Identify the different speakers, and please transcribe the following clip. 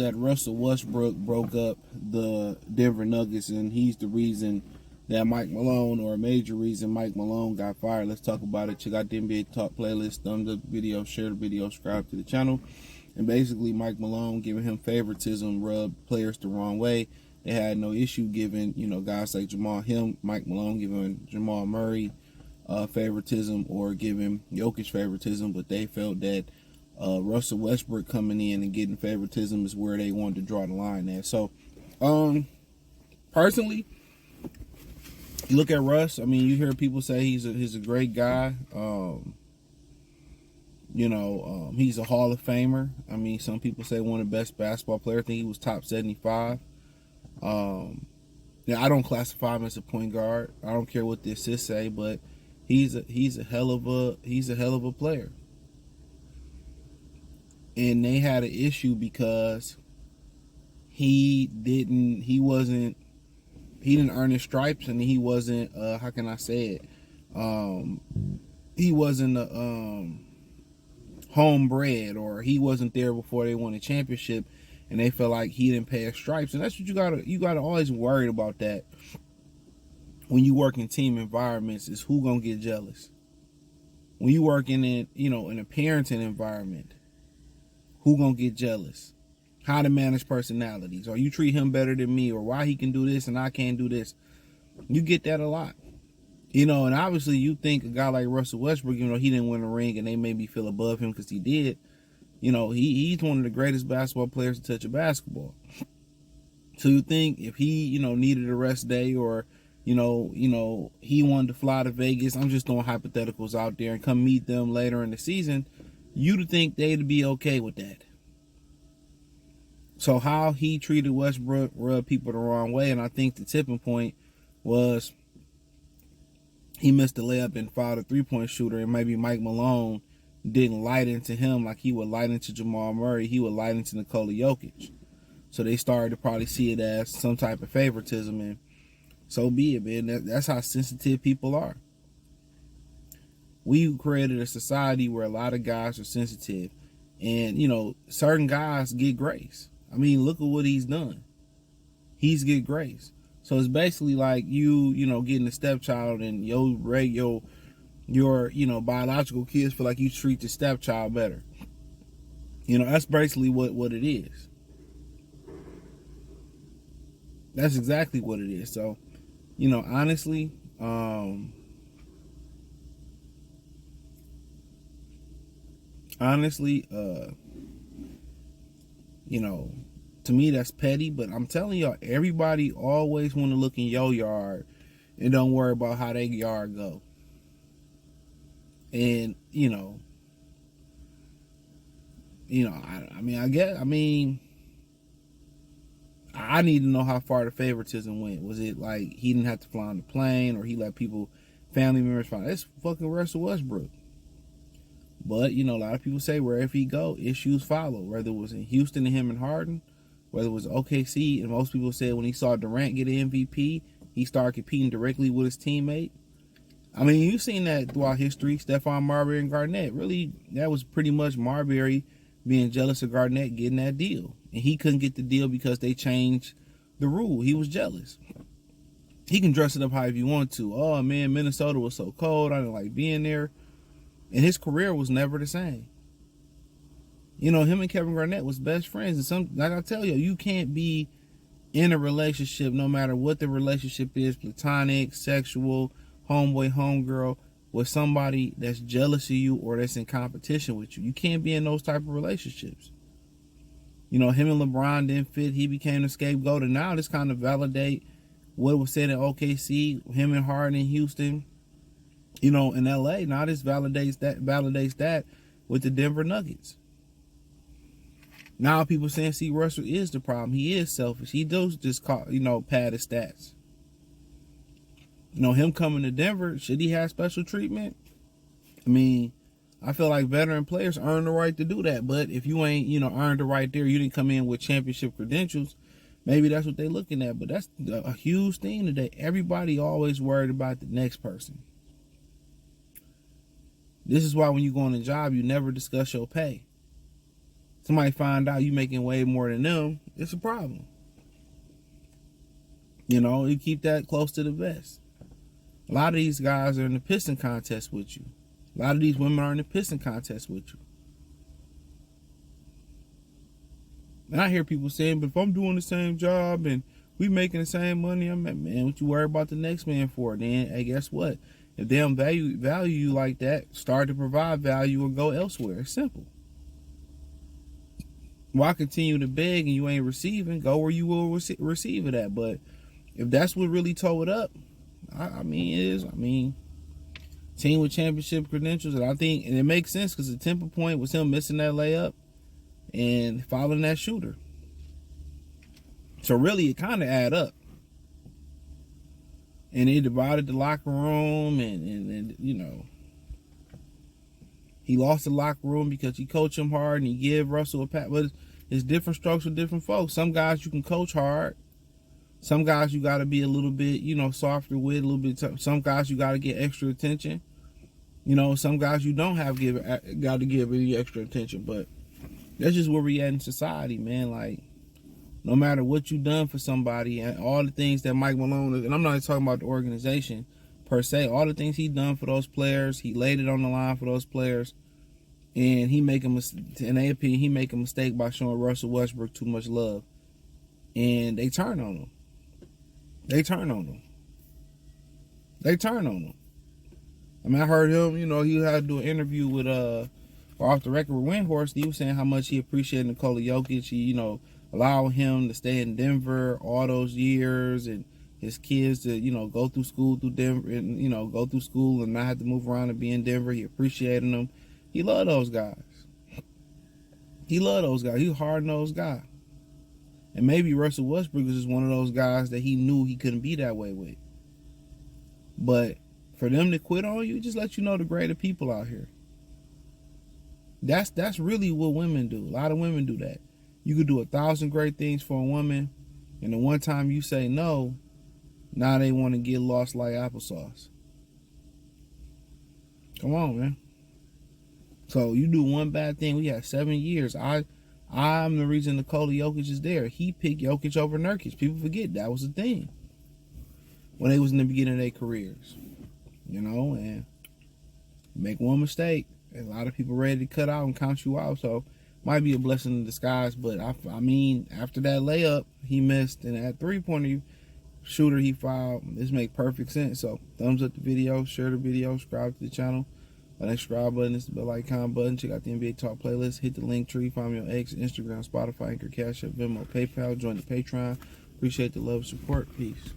Speaker 1: that Russell Westbrook broke up the Denver Nuggets, and he's the reason that Mike Malone, or a major reason Mike Malone got fired. Let's talk about it. Check out the NBA Talk playlist, thumbs up the video, share the video, subscribe to the channel. And basically, Mike Malone giving him favoritism rubbed players the wrong way. They had no issue giving, guys like Mike Malone giving Jamal Murray favoritism or giving Jokic favoritism, but they felt that Russell Westbrook coming in and getting favoritism is where they wanted to draw the line at. So, personally, you look at Russ. I mean, you hear people say he's a great guy. He's a Hall of Famer. I mean, some people say one of the best basketball players. I think he was top 75. I don't classify him as a point guard. I don't care what the assists say, but he's a hell of a player. And they had an issue because he didn't earn his stripes, and he wasn't how can I say it? He wasn't homebred, or he wasn't there before they won a championship, and they felt like he didn't pay his stripes. And that's what you gotta always worry about that when you work in team environments, is who gonna get jealous. When you work in a parenting environment, who gonna get jealous? How to manage personalities, or you treat him better than me, or why he can do this and I can't do this. You get that a lot. And obviously you think a guy like Russell Westbrook, he didn't win a ring and they maybe feel above him because he did. He's one of the greatest basketball players to touch a basketball. So you think if he, needed a rest day, or, he wanted to fly to Vegas, I'm just throwing hypotheticals out there, and come meet them later in the season, you'd think they'd be okay with that. So how he treated Westbrook rubbed people the wrong way, and I think the tipping point was he missed a layup and fouled a three-point shooter, and maybe Mike Malone didn't light into him like he would light into Jamal Murray. He would light into Nikola Jokic. So they started to probably see it as some type of favoritism, and so be it, man. That's how sensitive people are. We created a society where a lot of guys are sensitive, and certain guys get grace. I mean, look at what he's done. He's get grace. So it's basically like you getting a stepchild, and your biological kids feel like you treat the stepchild better. That's basically what it is. That's exactly what it is. So, honestly, to me that's petty, but I'm telling y'all, everybody always want to look in your yard and don't worry about how their yard go. And I need to know how far the favoritism went. Was it like he didn't have to fly on the plane, or he let family members fly? That's fucking Russell Westbrook. But a lot of people say wherever he go, issues follow. Whether it was in Houston and him and Harden, whether it was OKC, and most people said when he saw Durant get an MVP, he started competing directly with his teammate. I mean, you've seen that throughout history. Stephon Marbury and Garnett. Really, that was pretty much Marbury being jealous of Garnett getting that deal. And he couldn't get the deal because they changed the rule. He was jealous. He can dress it up however you want to. Oh, man, Minnesota was so cold. I didn't like being there. And his career was never the same. Him and Kevin Garnett was best friends. And like I tell you can't be in a relationship, no matter what the relationship is, platonic, sexual, homeboy, homegirl, with somebody that's jealous of you or that's in competition with you. You can't be in those type of relationships. Him and LeBron didn't fit. He became the scapegoat. And now this kind of validate what was said in OKC, him and Harden in Houston, in LA. Now this validates that with the Denver Nuggets. Now people saying, see, Russell is the problem. He is selfish. He does just pad his stats. Him coming to Denver, should he have special treatment? I mean, I feel like veteran players earn the right to do that. But if you ain't, earned the right there, you didn't come in with championship credentials, maybe that's what they're looking at. But that's a huge thing today. Everybody always worried about the next person. This is why when you go on a job, you never discuss your pay. somebody find out you making way more than them, it's a problem. You know, you keep that close to the vest. A lot of these guys are in the pissing contest with you. A lot of these women are in the pissing contest with you. And I hear people saying, but if I'm doing the same job and we making the same money, I'm like, man, what you worry about the next man for? Then, hey, guess what? If they don't value you like that, start to provide value or go elsewhere. It's simple. Why continue to beg and you ain't receiving? Go where you will receive it at. But if that's what really tore it up, I mean, team with championship credentials, and I think, and it makes sense because the temper point was him missing that layup and following that shooter. So really, it kind of add up. And he divided the locker room, and you know, he lost the locker room because he coached him hard and he gave Russell a pat. But it's different strokes with different folks. Some guys you can coach hard. Some guys you got to be a little bit, you know, softer with, a little bit. Some guys you got to get extra attention. You know, some guys you don't got to give any extra attention. But that's just where we at in society, man. Like, no matter what you done for somebody and all the things that Mike Malone, and I'm not talking about the organization per se, all the things he done for those players, he laid it on the line for those players, and in their opinion, he make a mistake by showing Russell Westbrook too much love, and they turn on him. They turn on him. I mean, I heard him, you know, he had to do an interview with off the record with Windhorse. He was saying how much he appreciated Nikola Jokic. He, you know, allowing him to stay in Denver all those years, and his kids to, you know, go through school through Denver, and, you know, go through school and not have to move around and be in Denver. He appreciated them. He loved those guys. He a hard-nosed guy. And maybe Russell Westbrook is just one of those guys that he knew he couldn't be that way with. But for them to quit on you, just let you know the greater people out here. That's really what women do. A lot of women do that. You could do 1,000 great things for a woman, and the one time you say no, now they want to get lost like applesauce. Come on, man. So you do one bad thing. We had 7 years. I'm the reason Nikola Jokic is there. He picked Jokic over Nurkic. People forget that was a thing when they was in the beginning of their careers. You know, and make one mistake, and a lot of people ready to cut out and count you out. So might be a blessing in disguise. But I mean, after that layup he missed and that 3-pointer shooter he fouled, this make perfect sense. So thumbs up the video, share the video, subscribe to the channel. That subscribe button is the bell icon button. Check out the NBA Talk playlist. Hit the link tree. Find me on X, Instagram, Spotify, Anchor, Cash App, Venmo, PayPal. Join the Patreon. Appreciate the love and support. Peace.